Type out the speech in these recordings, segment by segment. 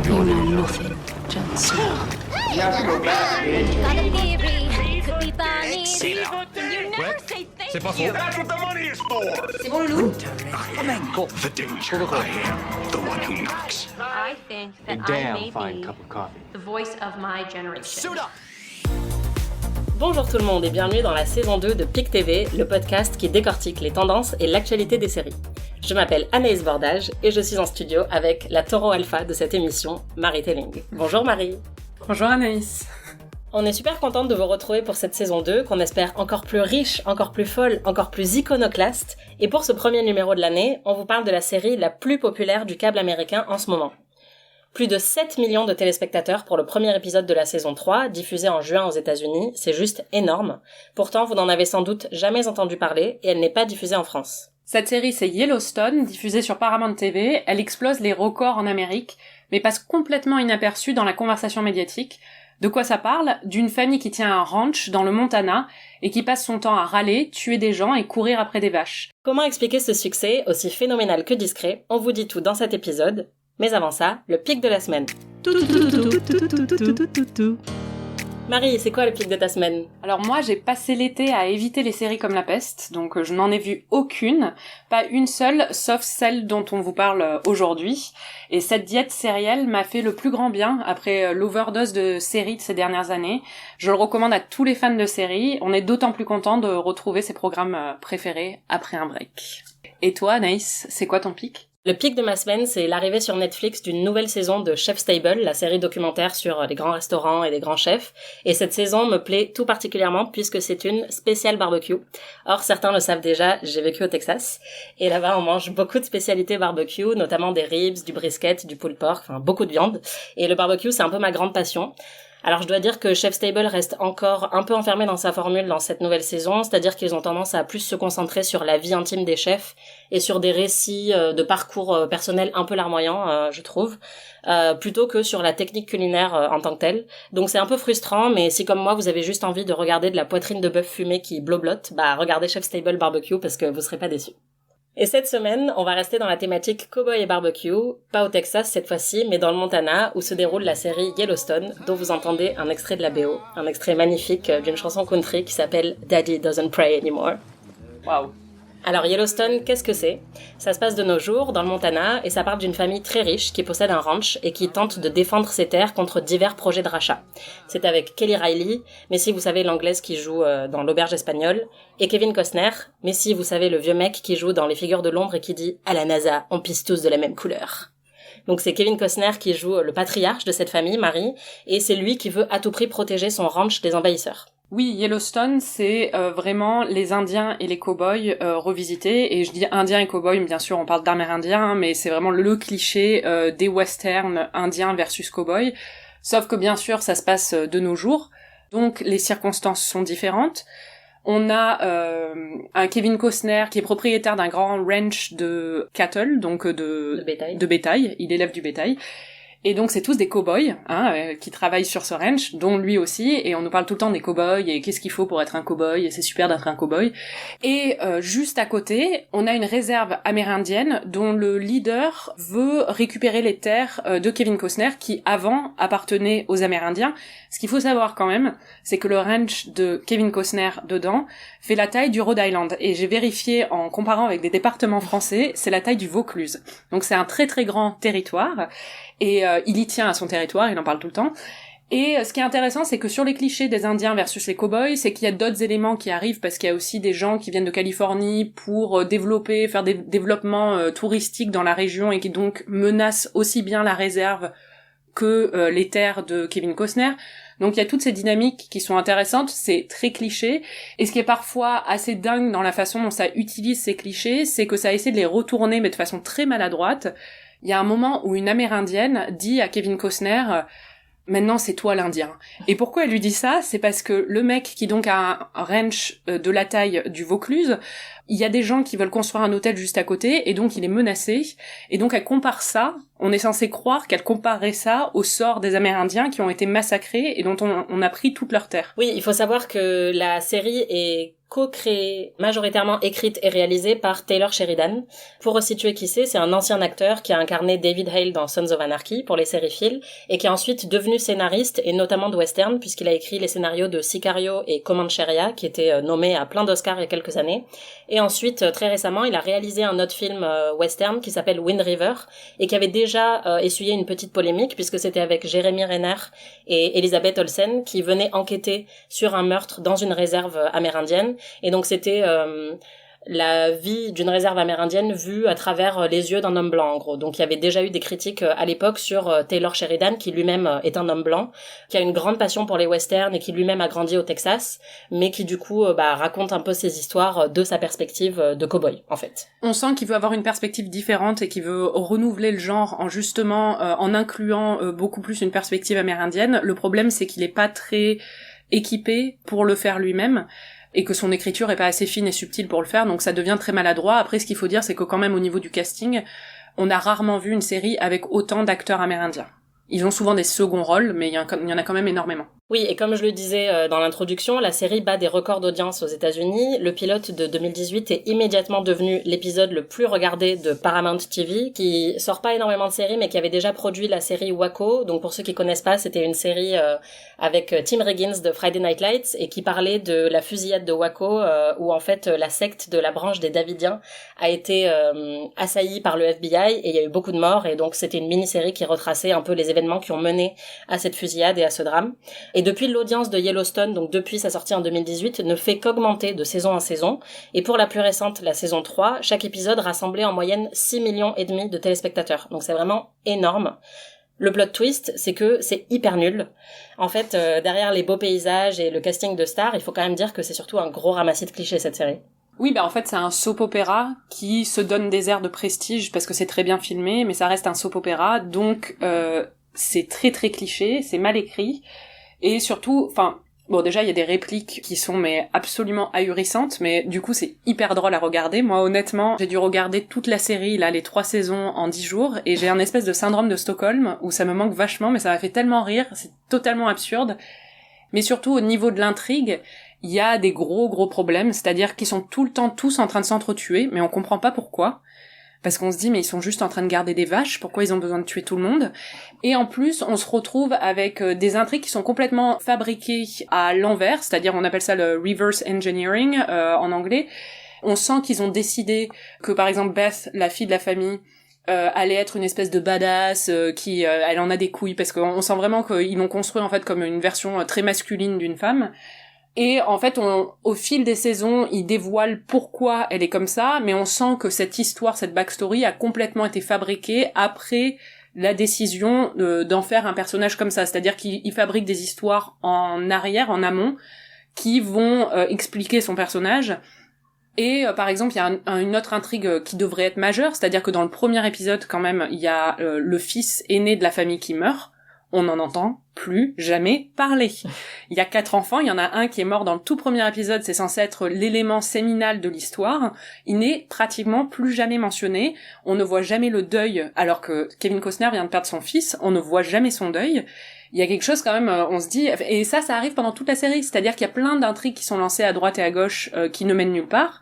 You know nothing, Jon Snow. You have to go back, bitch. Got a theory, could be funny. Sit down. You never say C'est pas thank faux. you. That's what the money is for. C'est bon, Loulou? The danger. I am the one who knocks. I think that I may be the voice of my generation. Bonjour tout le monde et bienvenue dans la saison 2 de PIC TV, le podcast qui décortique les tendances et l'actualité des séries. Je m'appelle Anaïs Bordage et je suis en studio avec la taureau alpha de cette émission, Marie Telling. Bonjour Marie. Bonjour Anaïs. On est super contente de vous retrouver pour cette saison 2 qu'on espère encore plus riche, encore plus folle, encore plus iconoclaste. Et pour ce premier numéro de l'année, on vous parle de la série la plus populaire du câble américain en ce moment. Plus de 7 millions de téléspectateurs pour le premier épisode de la saison 3, diffusé en juin aux États-Unis, c'est juste énorme. Pourtant, vous n'en avez sans doute jamais entendu parler et elle n'est pas diffusée en France. Cette série, c'est Yellowstone, diffusée sur Paramount TV. Elle explose les records en Amérique, mais passe complètement inaperçue dans la conversation médiatique. De quoi ça parle ? D'une famille qui tient un ranch dans le Montana et qui passe son temps à râler, tuer des gens et courir après des vaches. Comment expliquer ce succès, aussi phénoménal que discret ? On vous dit tout dans cet épisode. Mais avant ça, le pic de la semaine. Marie, c'est quoi le pic de ta semaine ? Alors moi, j'ai passé l'été à éviter les séries comme la peste, donc je n'en ai vu aucune, pas une seule, sauf celle dont on vous parle aujourd'hui. Et cette diète sérielle m'a fait le plus grand bien après l'overdose de séries de ces dernières années. Je le recommande à tous les fans de séries, on est d'autant plus content de retrouver ses programmes préférés après un break. Et toi, Anaïs, c'est quoi ton pic ? Le pic de ma semaine, c'est l'arrivée sur Netflix d'une nouvelle saison de Chef's Table, la série documentaire sur les grands restaurants et les grands chefs. Et cette saison me plaît tout particulièrement puisque c'est une spéciale barbecue. Or, certains le savent déjà, j'ai vécu au Texas. Et là-bas, on mange beaucoup de spécialités barbecue, notamment des ribs, du brisket, du pulled pork, enfin beaucoup de viande. Et le barbecue, c'est un peu ma grande passion. Alors je dois dire que Chef's Table reste encore un peu enfermé dans sa formule dans cette nouvelle saison, c'est-à-dire qu'ils ont tendance à plus se concentrer sur la vie intime des chefs et sur des récits de parcours personnels un peu larmoyants, je trouve, plutôt que sur la technique culinaire en tant que telle. Donc c'est un peu frustrant, mais si comme moi vous avez juste envie de regarder de la poitrine de bœuf fumée qui bloblote, bah regardez Chef's Table Barbecue parce que vous serez pas déçus. Et cette semaine, on va rester dans la thématique cowboy et barbecue, pas au Texas cette fois-ci, mais dans le Montana, où se déroule la série Yellowstone, dont vous entendez un extrait de la BO, un extrait magnifique d'une chanson country qui s'appelle Daddy Doesn't Pray Anymore. Waouh. Alors Yellowstone, qu'est-ce que c'est ? Ça se passe de nos jours, dans le Montana, et ça parle d'une famille très riche qui possède un ranch et qui tente de défendre ses terres contre divers projets de rachat. C'est avec Kelly Riley, mais si vous savez l'anglaise qui joue dans l'auberge espagnole, et Kevin Costner, mais si vous savez le vieux mec qui joue dans Les Figures de l'ombre et qui dit « À la NASA, on pisse tous de la même couleur ». Donc c'est Kevin Costner qui joue le patriarche de cette famille, Marie, et c'est lui qui veut à tout prix protéger son ranch des envahisseurs. Oui, Yellowstone, c'est vraiment les Indiens et les cow-boys revisités. Et je dis Indiens et cow-boys, bien sûr, on parle d'Amérindiens, hein, mais c'est vraiment le cliché des westerns indiens versus cow-boys. Sauf que bien sûr, ça se passe de nos jours, donc les circonstances sont différentes. On a un Kevin Costner qui est propriétaire d'un grand ranch de cattle, donc de bétail. Il élève du bétail. Et donc c'est tous des cow-boys qui travaillent sur ce ranch, dont lui aussi, et on nous parle tout le temps des cow-boys, et qu'est-ce qu'il faut pour être un cow-boy, et c'est super d'être un cow-boy. Et juste à côté, on a une réserve amérindienne dont le leader veut récupérer les terres de Kevin Costner, qui avant appartenaient aux Amérindiens. Ce qu'il faut savoir quand même, c'est que le ranch de Kevin Costner dedans fait la taille du Rhode Island, et j'ai vérifié en comparant avec des départements français, c'est la taille du Vaucluse. Donc c'est un très très grand territoire, et il y tient à son territoire, il en parle tout le temps. Et ce qui est intéressant, c'est que sur les clichés des Indiens versus les cow-boys, c'est qu'il y a d'autres éléments qui arrivent, parce qu'il y a aussi des gens qui viennent de Californie pour faire des développements touristiques dans la région, et qui donc menacent aussi bien la réserve que les terres de Kevin Costner. Donc il y a toutes ces dynamiques qui sont intéressantes, c'est très cliché, et ce qui est parfois assez dingue dans la façon dont ça utilise ces clichés, c'est que ça essaie de les retourner, mais de façon très maladroite. Il y a un moment où une Amérindienne dit à Kevin Costner « Maintenant, c'est toi l'Indien ». Et pourquoi elle lui dit ça ? C'est parce que le mec qui donc a un ranch de la taille du Vaucluse, il y a des gens qui veulent construire un hôtel juste à côté, et donc il est menacé, et donc elle compare ça, on est censé croire qu'elle comparerait ça au sort des Amérindiens qui ont été massacrés et dont on a pris toute leur terre. Oui, il faut savoir que la série est co-créée, majoritairement écrite et réalisée par Taylor Sheridan. Pour resituer qui c'est un ancien acteur qui a incarné David Hale dans Sons of Anarchy pour les séries Phil, et qui est ensuite devenu scénariste, et notamment de western, puisqu'il a écrit les scénarios de Sicario et Comancheria, qui étaient nommés à plein d'Oscars il y a quelques années. Et ensuite, très récemment, il a réalisé un autre film western qui s'appelle Wind River, et qui avait déjà essuyé une petite polémique, puisque c'était avec Jeremy Renner et Elizabeth Olsen, qui venaient enquêter sur un meurtre dans une réserve amérindienne. Et donc c'était la vie d'une réserve amérindienne vue à travers les yeux d'un homme blanc, en gros. Donc il y avait déjà eu des critiques à l'époque sur Taylor Sheridan, qui lui-même est un homme blanc, qui a une grande passion pour les westerns et qui lui-même a grandi au Texas, mais qui du coup raconte un peu ses histoires de sa perspective de cow-boy, en fait. On sent qu'il veut avoir une perspective différente et qu'il veut renouveler le genre en justement en incluant beaucoup plus une perspective amérindienne. Le problème, c'est qu'il est pas très équipé pour le faire lui-même, et que son écriture est pas assez fine et subtile pour le faire, donc ça devient très maladroit. Après, ce qu'il faut dire, c'est que quand même au niveau du casting, on a rarement vu une série avec autant d'acteurs amérindiens. Ils ont souvent des seconds rôles, mais il y en a quand même énormément. Oui, et comme je le disais dans l'introduction, la série bat des records d'audience aux États-Unis. Le pilote de 2018 est immédiatement devenu l'épisode le plus regardé de Paramount TV, qui sort pas énormément de séries, mais qui avait déjà produit la série Waco. Donc pour ceux qui connaissent pas, c'était une série avec Tim Riggins de Friday Night Lights, et qui parlait de la fusillade de Waco, où en fait la secte de la branche des Davidiens a été assaillie par le FBI, et il y a eu beaucoup de morts, et donc c'était une mini-série qui retraçait un peu les événements qui ont mené à cette fusillade et à ce drame. Et depuis, l'audience de Yellowstone, donc depuis sa sortie en 2018, ne fait qu'augmenter de saison en saison. Et pour la plus récente, la saison 3, chaque épisode rassemblait en moyenne 6,5 millions de téléspectateurs. Donc c'est vraiment énorme. Le plot twist, c'est que c'est hyper nul. En fait, derrière les beaux paysages et le casting de stars, il faut quand même dire que c'est surtout un gros ramassis de clichés, cette série. Oui, en fait, c'est un soap opéra qui se donne des airs de prestige parce que c'est très bien filmé, mais ça reste un soap opéra, donc c'est très très cliché, c'est mal écrit. Et surtout, déjà il y a des répliques qui sont absolument ahurissantes, mais du coup c'est hyper drôle à regarder. Moi honnêtement, j'ai dû regarder toute la série, les 3 saisons en 10 jours, et j'ai un espèce de syndrome de Stockholm où ça me manque vachement, mais ça m'a fait tellement rire, c'est totalement absurde. Mais surtout au niveau de l'intrigue, il y a des gros problèmes, c'est-à-dire qu'ils sont tout le temps tous en train de s'entretuer, mais on comprend pas pourquoi. Parce qu'on se dit, mais ils sont juste en train de garder des vaches, pourquoi ils ont besoin de tuer tout le monde? Et en plus, on se retrouve avec des intrigues qui sont complètement fabriquées à l'envers, c'est-à-dire on appelle ça le reverse engineering en anglais. On sent qu'ils ont décidé que, par exemple, Beth, la fille de la famille, allait être une espèce de badass qui elle en a des couilles, parce qu'on sent vraiment qu'ils l'ont construit en fait comme une version très masculine d'une femme. Et en fait, au fil des saisons, ils dévoilent pourquoi elle est comme ça, mais on sent que cette histoire, cette backstory a complètement été fabriquée après la décision d'en faire un personnage comme ça. C'est-à-dire qu'ils fabriquent des histoires en arrière, en amont, qui vont expliquer son personnage. Et par exemple, il y a une autre intrigue qui devrait être majeure, c'est-à-dire que dans le premier épisode, quand même, il y a le fils aîné de la famille qui meurt. On n'en entend plus jamais parler. Il y a 4 enfants, il y en a un qui est mort dans le tout premier épisode, c'est censé être l'élément séminal de l'histoire. Il n'est pratiquement plus jamais mentionné. On ne voit jamais le deuil, alors que Kevin Costner vient de perdre son fils, on ne voit jamais son deuil. Il y a quelque chose quand même, on se dit, et ça arrive pendant toute la série, c'est-à-dire qu'il y a plein d'intrigues qui sont lancées à droite et à gauche, qui ne mènent nulle part,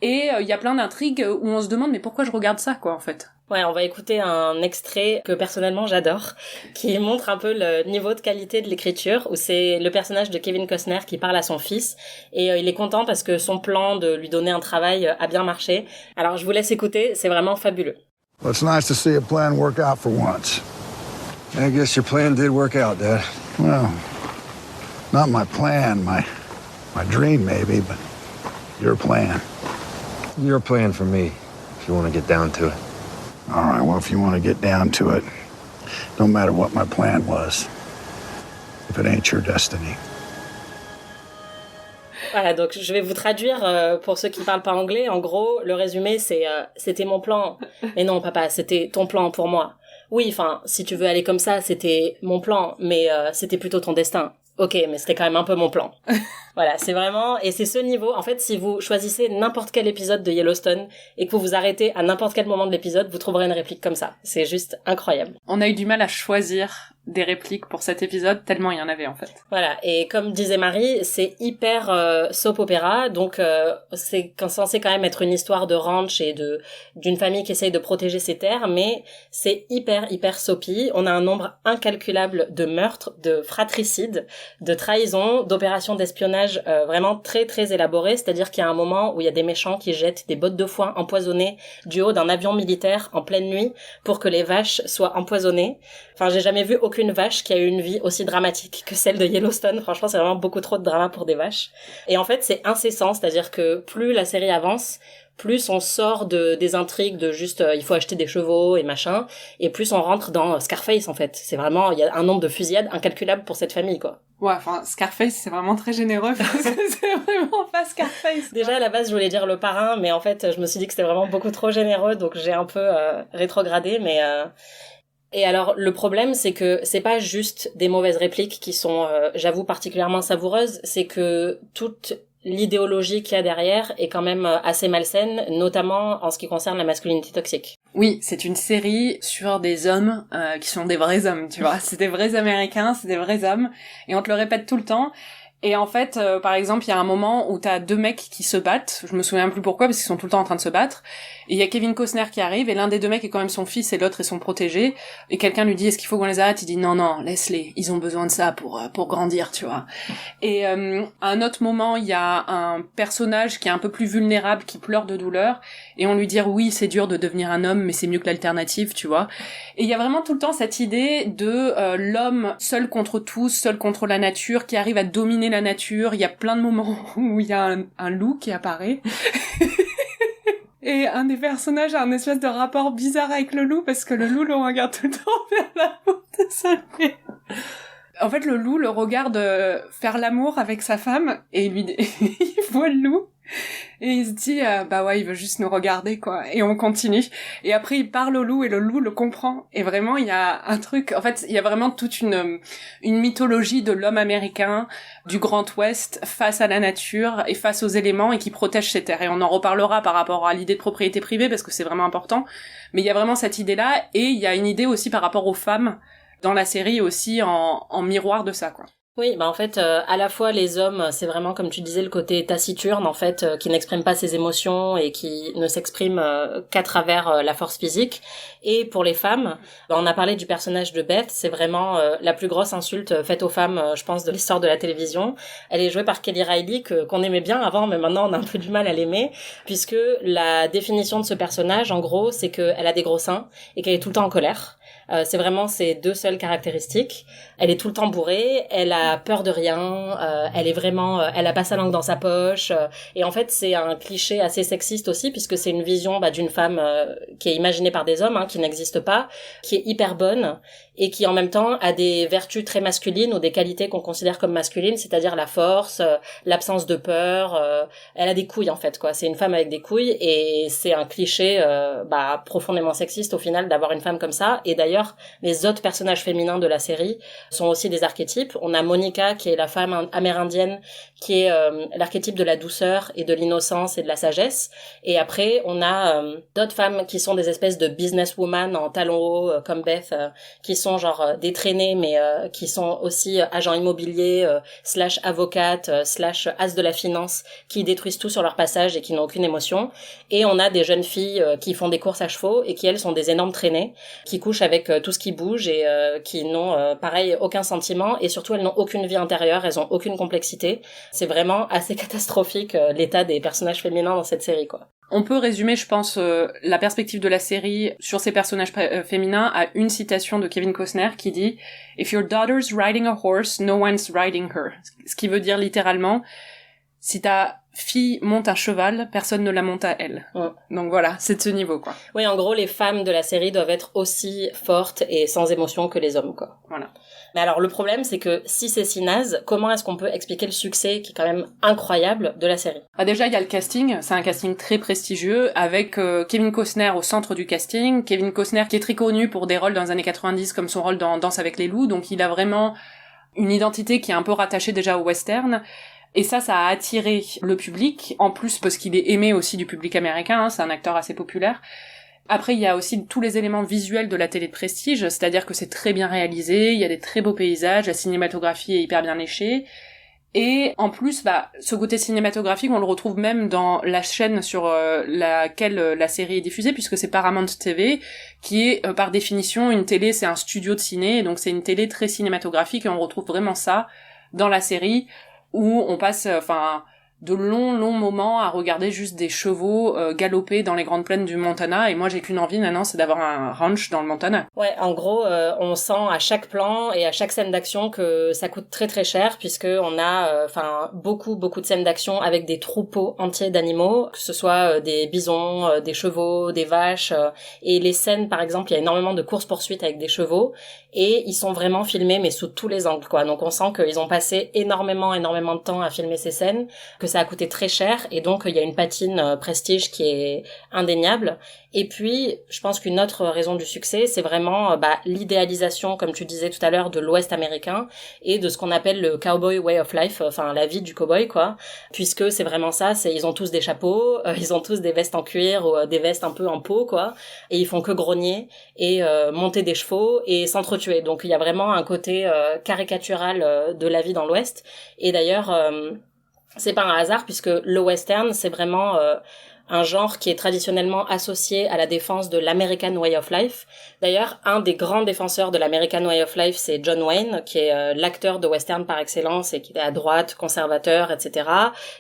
et il y a plein d'intrigues où on se demande, mais pourquoi je regarde ça, quoi, en fait? Ouais, on va écouter un extrait que personnellement j'adore, qui montre un peu le niveau de qualité de l'écriture, où c'est le personnage de Kevin Costner qui parle à son fils, et il est content parce que son plan de lui donner un travail a bien marché. Alors je vous laisse écouter, c'est vraiment fabuleux. Well, it's nice to see a plan work out for once. I guess your plan did work out, Dad. Well, not my plan, my dream maybe, but your plan. Your plan for me, if you want to get down to it. All right, well, if you want to get down to it, don't matter what my plan was, if it ain't your destiny. Voilà, donc je vais vous traduire pour ceux qui parlent pas anglais. En gros, le résumé, c'est c'était mon plan. Mais non, papa, c'était ton plan pour moi. Oui, enfin, si tu veux aller comme ça, c'était mon plan, mais c'était plutôt ton destin. Ok, mais c'était quand même un peu mon plan. Voilà, c'est vraiment... Et c'est ce niveau... En fait, si vous choisissez n'importe quel épisode de Yellowstone et que vous vous arrêtez à n'importe quel moment de l'épisode, vous trouverez une réplique comme ça. C'est juste incroyable. On a eu du mal à choisir des répliques pour cet épisode, tellement il y en avait en fait. Voilà, et comme disait Marie, c'est hyper soap opéra, donc c'est censé quand même être une histoire de ranch et d'une famille qui essaye de protéger ses terres, mais c'est hyper soapy. On a un nombre incalculable de meurtres, de fratricides, de trahisons, d'opérations d'espionnage vraiment très élaborées, c'est-à-dire qu'il y a un moment où il y a des méchants qui jettent des bottes de foin empoisonnées du haut d'un avion militaire en pleine nuit pour que les vaches soient empoisonnées. Enfin, j'ai jamais vu aucune vache qui a eu une vie aussi dramatique que celle de Yellowstone. Franchement, c'est vraiment beaucoup trop de drama pour des vaches. Et en fait, c'est incessant, c'est-à-dire que plus la série avance, plus on sort des intrigues de juste il faut acheter des chevaux et machin, et plus on rentre dans Scarface en fait. C'est vraiment, il y a un nombre de fusillades incalculable pour cette famille, quoi. Ouais, enfin, Scarface, c'est vraiment très généreux, parce que c'est vraiment pas Scarface. Déjà, à la base, je voulais dire Le Parrain, mais en fait, je me suis dit que c'était vraiment beaucoup trop généreux, donc j'ai un peu rétrogradé, mais... Et alors, le problème, c'est que c'est pas juste des mauvaises répliques qui sont, j'avoue, particulièrement savoureuses, c'est que toute l'idéologie qu'il y a derrière est quand même assez malsaine, notamment en ce qui concerne la masculinité toxique. Oui, c'est une série sur des hommes qui sont des vrais hommes, tu vois. C'est des vrais Américains, c'est des vrais hommes, et on te le répète tout le temps. Et en fait, par exemple, il y a un moment où t'as deux mecs qui se battent, je me souviens plus pourquoi, parce qu'ils sont tout le temps en train de se battre, et il y a Kevin Costner qui arrive, et l'un des deux mecs est quand même son fils, et l'autre est son protégé, et quelqu'un lui dit, est-ce qu'il faut qu'on les arrête? Il dit, non, laisse-les, ils ont besoin de ça pour grandir, tu vois. Et à un autre moment, il y a un personnage qui est un peu plus vulnérable, qui pleure de douleur, et on lui dit, oui, c'est dur de devenir un homme, mais c'est mieux que l'alternative, tu vois. Et il y a vraiment tout le temps cette idée de l'homme seul contre tous, seul contre la nature, qui arrive à dominer la nature. Il y a plein de moments où il y a un loup qui apparaît. Et un des personnages a un espèce de rapport bizarre avec le loup, parce que le loup le regarde tout le temps vers la route de sa vie. En fait, le loup le regarde faire l'amour avec sa femme, et il voit le loup, et il se dit, bah ouais, il veut juste nous regarder, quoi. Et on continue. Et après, il parle au loup, et le loup le comprend. Et vraiment, il y a un truc, en fait, il y a vraiment toute une mythologie de l'homme américain, du Grand Ouest, face à la nature, et face aux éléments, et qui protège ses terres. Et on en reparlera par rapport à l'idée de propriété privée, parce que c'est vraiment important. Mais il y a vraiment cette idée-là, et il y a une idée aussi par rapport aux femmes, dans la série aussi, en miroir de ça, quoi. Oui, bah en fait, à la fois les hommes, c'est vraiment comme tu disais le côté taciturne en fait, qui n'exprime pas ses émotions et qui ne s'exprime qu'à travers la force physique. Et pour les femmes, bah, on a parlé du personnage de Beth, c'est vraiment la plus grosse insulte faite aux femmes, je pense, de l'histoire de la télévision. Elle est jouée par Kelly Reilly qu'on aimait bien avant, mais maintenant on a un peu du mal à l'aimer, puisque la définition de ce personnage, en gros, c'est qu'elle a des gros seins et qu'elle est tout le temps en colère. C'est vraiment ses deux seules caractéristiques. Elle est tout le temps bourrée, elle a peur de rien, elle est vraiment, elle a pas sa langue dans sa poche. Et en fait, c'est un cliché assez sexiste aussi, puisque c'est une vision d'une femme qui est imaginée par des hommes, qui n'existe pas, qui est hyper bonne et qui en même temps a des vertus très masculines ou des qualités qu'on considère comme masculines, c'est-à-dire la force, l'absence de peur. Elle a des couilles en fait, quoi. C'est une femme avec des couilles et c'est un cliché profondément sexiste au final d'avoir une femme comme ça. Et d'ailleurs, les autres personnages féminins de la série sont aussi des archétypes. On a Monica qui est la femme amérindienne qui est l'archétype de la douceur et de l'innocence et de la sagesse. Et après, on a d'autres femmes qui sont des espèces de businesswoman en talons hauts comme Beth, qui sont genre des traînées mais qui sont aussi agents immobiliers / avocates / as de la finance qui détruisent tout sur leur passage et qui n'ont aucune émotion. Et on a des jeunes filles qui font des courses à chevaux et qui elles sont des énormes traînées qui couchent avec tout ce qui bouge et qui n'ont pareil aucun sentiment et surtout elles n'ont aucune vie intérieure, elles ont aucune complexité. C'est vraiment assez catastrophique l'état des personnages féminins dans cette série, quoi. On peut résumer, je pense, la perspective de la série sur ces personnages féminins à une citation de Kevin Costner qui dit « If your daughter's riding a horse, no one's riding her ». Ce qui veut dire littéralement « Si ta fille monte un cheval, personne ne la monte à elle ». Donc voilà, c'est de ce niveau, quoi. Oui, en gros, les femmes de la série doivent être aussi fortes et sans émotion que les hommes, quoi. Voilà. Mais alors, le problème, c'est que si c'est si naze, comment est-ce qu'on peut expliquer le succès, qui est quand même incroyable, de la série? Déjà, il y a le casting. C'est un casting très prestigieux, avec Kevin Costner au centre du casting. Kevin Costner qui est très connu pour des rôles dans les années 90, comme son rôle dans Danse avec les loups. Donc, il a vraiment une identité qui est un peu rattachée déjà au western. Et ça a attiré le public, en plus parce qu'il est aimé aussi du public américain, c'est un acteur assez populaire. Après, il y a aussi tous les éléments visuels de la télé de prestige, c'est-à-dire que c'est très bien réalisé, il y a des très beaux paysages, la cinématographie est hyper bien léchée. Et en plus, ce côté cinématographique, on le retrouve même dans la chaîne sur laquelle la série est diffusée, puisque c'est Paramount TV, qui est par définition une télé, c'est un studio de ciné, et donc c'est une télé très cinématographique, et on retrouve vraiment ça dans la série, où on passe, de longs moments à regarder juste des chevaux galoper dans les grandes plaines du Montana, et moi j'ai qu'une envie maintenant, c'est d'avoir un ranch dans le Montana. Ouais, en gros, on sent à chaque plan et à chaque scène d'action que ça coûte très très cher, puisque on a beaucoup de scènes d'action avec des troupeaux entiers d'animaux, que ce soit des bisons, des chevaux, des vaches, et les scènes par exemple, il y a énormément de courses-poursuites avec des chevaux, et ils sont vraiment filmés mais sous tous les angles, quoi. Donc on sent qu'ils ont passé énormément de temps à filmer ces scènes, que ça a coûté très cher, et donc il y a une patine prestige qui est indéniable. Et puis, je pense qu'une autre raison du succès, c'est vraiment l'idéalisation, comme tu disais tout à l'heure, de l'Ouest américain et de ce qu'on appelle le cowboy way of life, la vie du cowboy, quoi. Puisque c'est vraiment ça, ils ont tous des chapeaux, ils ont tous des vestes en cuir ou des vestes un peu en peau, quoi. Et ils font que grogner et monter des chevaux et s'entretuer. Donc il y a vraiment un côté caricatural de la vie dans l'Ouest. Et d'ailleurs, c'est pas un hasard, puisque le western, c'est vraiment un genre qui est traditionnellement associé à la défense de l'American Way of Life. D'ailleurs, un des grands défenseurs de l'American Way of Life, c'est John Wayne, qui est l'acteur de western par excellence et qui est à droite, conservateur, etc.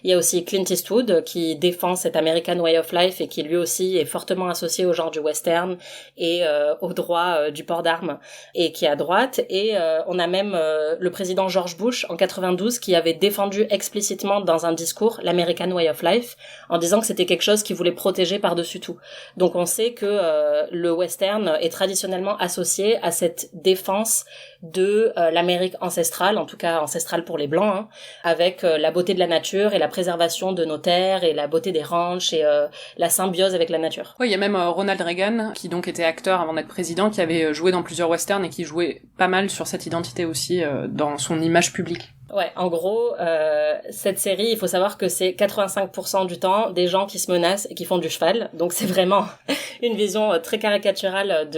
Il y a aussi Clint Eastwood qui défend cet American Way of Life et qui lui aussi est fortement associé au genre du western et au droit du port d'armes et qui est à droite. Et on a même le président George Bush en 92 qui avait défendu explicitement dans un discours l'American Way of Life en disant que c'était quelque chose qui voulait protéger par-dessus tout. Donc on sait que le western est traditionnellement associé à cette défense de l'Amérique ancestrale, en tout cas ancestrale pour les Blancs, hein, avec la beauté de la nature et la préservation de nos terres et la beauté des ranchs et la symbiose avec la nature. Oui, il y a même Ronald Reagan, qui donc était acteur avant d'être président, qui avait joué dans plusieurs westerns et qui jouait pas mal sur cette identité aussi dans son image publique. Ouais, en gros, cette série, il faut savoir que c'est 85% du temps des gens qui se menacent et qui font du cheval. Donc c'est vraiment une vision très caricaturale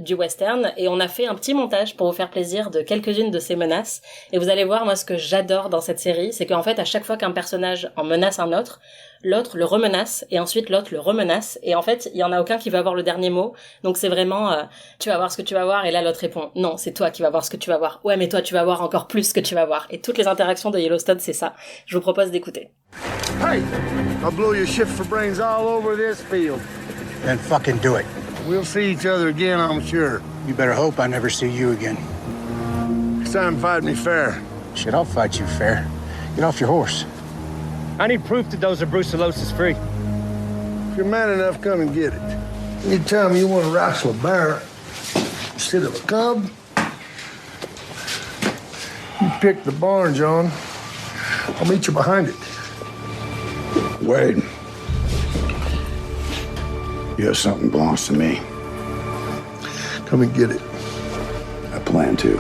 du western. Et on a fait un petit montage pour vous faire plaisir de quelques-unes de ces menaces. Et vous allez voir, moi, ce que j'adore dans cette série, c'est qu'en fait, à chaque fois qu'un personnage en menace un autre, l'autre le remenace, et ensuite l'autre le remenace, et en fait, il y en a aucun qui va avoir le dernier mot, donc c'est vraiment, tu vas voir ce que tu vas voir, et là l'autre répond, non, c'est toi qui vas voir ce que tu vas voir, ouais, mais toi tu vas voir encore plus ce que tu vas voir, et toutes les interactions de Yellowstone, c'est ça. Je vous propose d'écouter. Hey, I'll blow your shift for brains all over this field. Then fucking do it. We'll see each other again, I'm sure. You better hope I never see you again. Next time, fight me fair. Shit, I'll fight you fair. Get off your horse. I need proof that those are brucellosis free. If you're man enough, come and get it. Anytime you want to wrestle a bear instead of a cub, you pick the barn, John. I'll meet you behind it. Wade, you have something belongs to me. Come and get it. I plan to.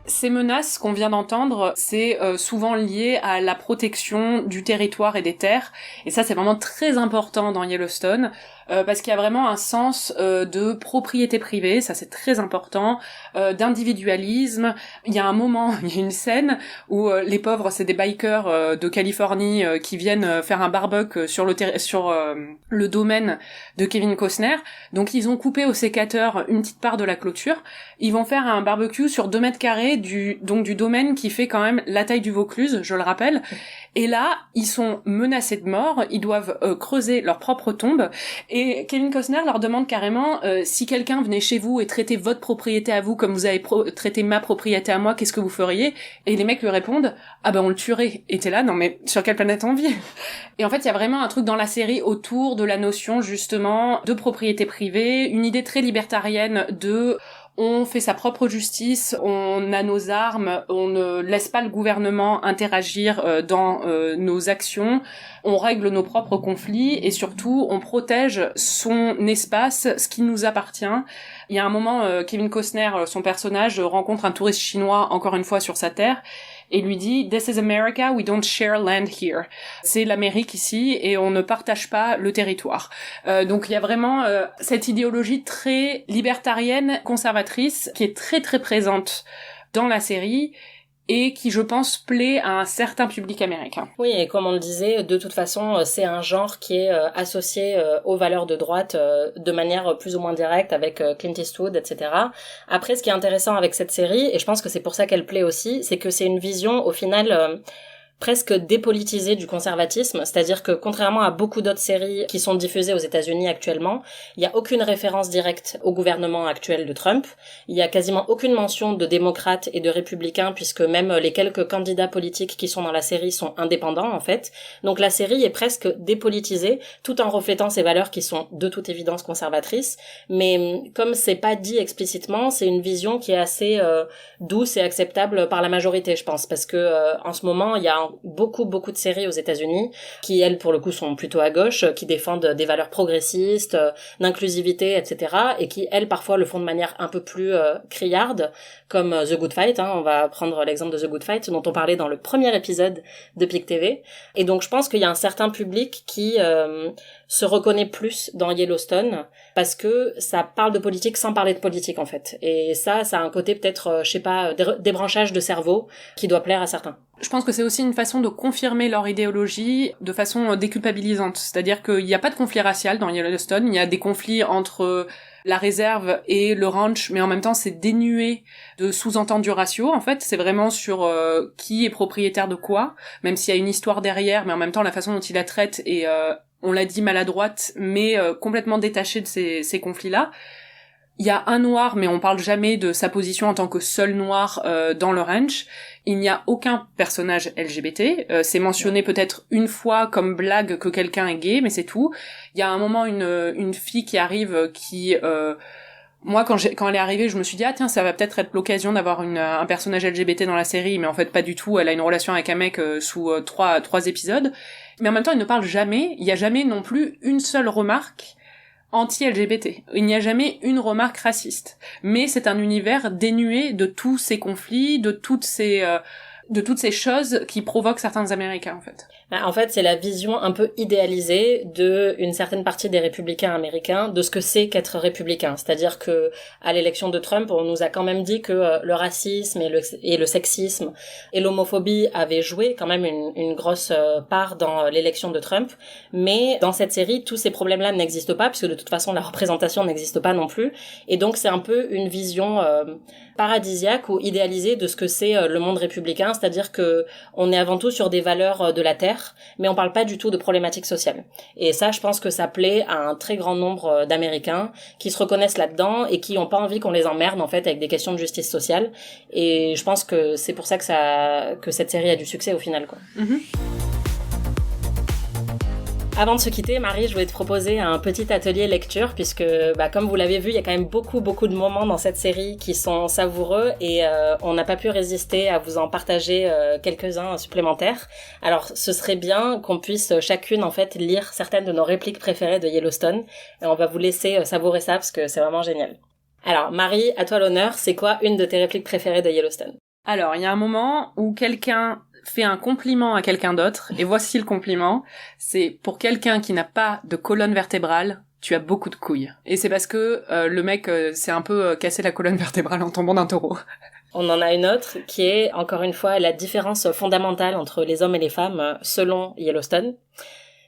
Ces menaces qu'on vient d'entendre, c'est souvent lié à la protection du territoire et des terres, et ça c'est vraiment très important dans Yellowstone, parce qu'il y a vraiment un sens de propriété privée, ça c'est très important, d'individualisme. Il y a un moment, il y a une scène où les pauvres, c'est des bikers de Californie qui viennent faire un barbecue sur le domaine de Kevin Costner. Donc ils ont coupé au sécateur une petite part de la clôture. Ils vont faire un barbecue sur 2 mètres carrés du domaine qui fait quand même la taille du Vaucluse, je le rappelle. Et là, ils sont menacés de mort, ils doivent creuser leur propre tombe, et Kevin Costner leur demande carrément si quelqu'un venait chez vous et traitait votre propriété à vous comme vous avez traité ma propriété à moi, qu'est-ce que vous feriez? Et les mecs lui répondent ah ben on le tuerait. Et t'es là, non mais sur quelle planète on vit? Et en fait, il y a vraiment un truc dans la série autour de la notion justement de propriété privée, une idée très libertarienne de on fait sa propre justice, on a nos armes, on ne laisse pas le gouvernement interagir dans nos actions, on règle nos propres conflits et surtout on protège son espace, ce qui nous appartient. Il y a un moment, Kevin Costner, son personnage, rencontre un touriste chinois encore une fois sur sa terre et lui dit « This is America, we don't share land here ». C'est l'Amérique ici et on ne partage pas le territoire. Donc il y a vraiment cette idéologie très libertarienne, conservatrice, qui est très très présente dans la série et qui, je pense, plaît à un certain public américain. Oui, et comme on le disait, de toute façon, c'est un genre qui est associé aux valeurs de droite de manière plus ou moins directe avec Clint Eastwood, etc. Après, ce qui est intéressant avec cette série, et je pense que c'est pour ça qu'elle plaît aussi, c'est que c'est une vision, au final, presque dépolitisée du conservatisme, c'est-à-dire que contrairement à beaucoup d'autres séries qui sont diffusées aux États-Unis actuellement, il n'y a aucune référence directe au gouvernement actuel de Trump, il y a quasiment aucune mention de démocrates et de républicains puisque même les quelques candidats politiques qui sont dans la série sont indépendants en fait. Donc la série est presque dépolitisée tout en reflétant ses valeurs qui sont de toute évidence conservatrices, mais comme c'est pas dit explicitement, c'est une vision qui est assez douce et acceptable par la majorité, je pense, parce que en ce moment, il y a beaucoup de séries aux États-Unis qui, elles, pour le coup, sont plutôt à gauche, qui défendent des valeurs progressistes, d'inclusivité, etc., et qui, elles, parfois le font de manière un peu plus criarde, comme The Good Fight, on va prendre l'exemple de The Good Fight, dont on parlait dans le premier épisode de PIC TV. Et donc, je pense qu'il y a un certain public qui se reconnaît plus dans Yellowstone, parce que ça parle de politique sans parler de politique, en fait. Et ça a un côté peut-être, je sais pas, débranchage de cerveau qui doit plaire à certains. Je pense que c'est aussi une façon de confirmer leur idéologie de façon déculpabilisante. C'est-à-dire qu'il n'y a pas de conflit racial dans Yellowstone, il y a des conflits entre la réserve et le ranch, mais en même temps c'est dénué de sous-entendus raciaux. En fait, c'est vraiment sur qui est propriétaire de quoi, même s'il y a une histoire derrière, mais en même temps la façon dont il la traite est, on l'a dit, maladroite, mais complètement détachée de ces conflits-là. Il y a un noir, mais on parle jamais de sa position en tant que seul noir dans le ranch. Il n'y a aucun personnage LGBT. C'est mentionné peut-être une fois comme blague que quelqu'un est gay, mais c'est tout. Il y a un moment une fille qui arrive qui... moi, quand elle est arrivée, je me suis dit, ah tiens, ça va peut-être être l'occasion d'avoir un personnage LGBT dans la série, mais en fait pas du tout. Elle a une relation avec un mec sous trois épisodes. Mais en même temps, il ne parle jamais. Il n'y a jamais non plus une seule remarque anti-LGBT. Il n'y a jamais une remarque raciste. Mais c'est un univers dénué de tous ces conflits, de toutes ces choses qui provoquent certains Américains, en fait. En fait, c'est la vision un peu idéalisée de une certaine partie des républicains américains de ce que c'est qu'être républicain. C'est-à-dire que à l'élection de Trump, on nous a quand même dit que le racisme et le sexisme et l'homophobie avaient joué quand même une grosse part dans l'élection de Trump. Mais dans cette série, tous ces problèmes-là n'existent pas puisque de toute façon, la représentation n'existe pas non plus. Et donc, c'est un peu une vision paradisiaque ou idéalisée de ce que c'est le monde républicain. C'est-à-dire que on est avant tout sur des valeurs de la terre, mais on parle pas du tout de problématiques sociales. Et ça, je pense que ça plaît à un très grand nombre d'Américains qui se reconnaissent là-dedans et qui ont pas envie qu'on les emmerde, en fait, avec des questions de justice sociale. Et je pense que c'est pour ça que cette série a du succès au final, quoi. Mm-hmm. Avant de se quitter, Marie, je voulais te proposer un petit atelier lecture puisque, comme vous l'avez vu, il y a quand même beaucoup de moments dans cette série qui sont savoureux et on n'a pas pu résister à vous en partager quelques-uns supplémentaires. Alors, ce serait bien qu'on puisse chacune, en fait, lire certaines de nos répliques préférées de Yellowstone et on va vous laisser savourer ça parce que c'est vraiment génial. Alors, Marie, à toi l'honneur, c'est quoi une de tes répliques préférées de Yellowstone ? Alors, il y a un moment où quelqu'un fait un compliment à quelqu'un d'autre, et voici le compliment, c'est pour quelqu'un qui n'a pas de colonne vertébrale, tu as beaucoup de couilles. Et c'est parce que le mec s'est un peu cassé la colonne vertébrale en tombant d'un taureau. On en a une autre qui est, encore une fois, la différence fondamentale entre les hommes et les femmes selon Yellowstone.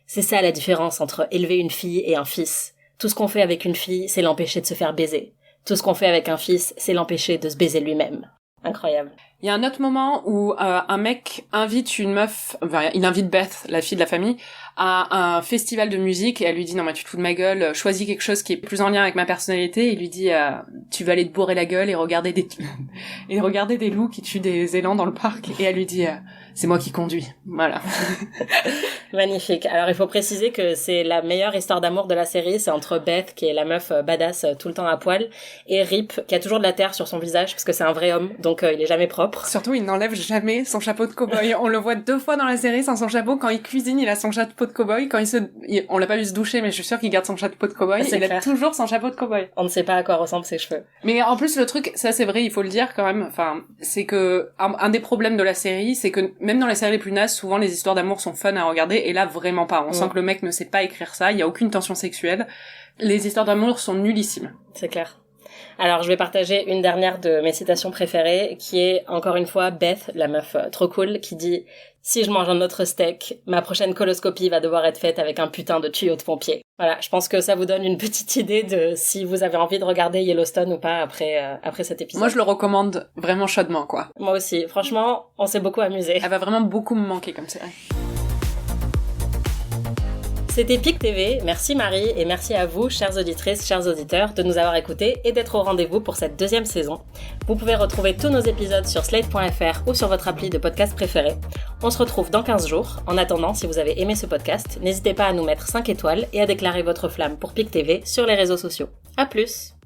C'est ça la différence entre élever une fille et un fils. Tout ce qu'on fait avec une fille, c'est l'empêcher de se faire baiser. Tout ce qu'on fait avec un fils, c'est l'empêcher de se baiser lui-même. Incroyable. Il y a un autre moment où un mec invite une meuf, enfin, il invite Beth, la fille de la famille, à un festival de musique et elle lui dit « Non mais tu te fous de ma gueule, choisis quelque chose qui est plus en lien avec ma personnalité. » Et il lui dit « Tu vas aller te bourrer la gueule et regarder des loups qui tuent des élans dans le parc. » Et elle lui dit c'est moi qui conduis. Voilà. Magnifique. Alors, il faut préciser que c'est la meilleure histoire d'amour de la série. C'est entre Beth, qui est la meuf badass tout le temps à poil, et Rip, qui a toujours de la terre sur son visage, parce que c'est un vrai homme, donc il est jamais propre. Surtout, il n'enlève jamais son chapeau de cow-boy. On le voit 2 fois dans la série sans son chapeau. Quand il cuisine, il a son chapeau de cow-boy, quand on l'a pas vu se doucher, mais je suis sûre qu'il garde son chapeau de cow-boy, C'est il clair. a toujours son chapeau de cow-boy. On ne sait pas à quoi ressemblent ses cheveux. Mais en plus, le truc, ça c'est vrai, il faut le dire quand même, enfin, c'est que un des problèmes de la série, c'est que même dans les séries les plus nazes, souvent les histoires d'amour sont fun à regarder, et là vraiment pas. On sent que le mec ne sait pas écrire ça, il y a aucune tension sexuelle. Les histoires d'amour sont nullissimes. C'est clair. Alors, je vais partager une dernière de mes citations préférées, qui est, encore une fois, Beth, la meuf trop cool, qui dit « Si je mange un autre steak, ma prochaine coloscopie va devoir être faite avec un putain de tuyau de pompier. » Voilà, je pense que ça vous donne une petite idée de si vous avez envie de regarder Yellowstone ou pas après cet épisode. Moi, je le recommande vraiment chaudement, quoi. Moi aussi. Franchement, on s'est beaucoup amusé. Elle va vraiment beaucoup me manquer comme série. C'était PIC TV, merci Marie et merci à vous, chères auditrices, chers auditeurs, de nous avoir écoutés et d'être au rendez-vous pour cette 2e saison. Vous pouvez retrouver tous nos épisodes sur slate.fr ou sur votre appli de podcast préféré. On se retrouve dans 15 jours. En attendant, si vous avez aimé ce podcast, n'hésitez pas à nous mettre 5 étoiles et à déclarer votre flamme pour PIC TV sur les réseaux sociaux. À plus!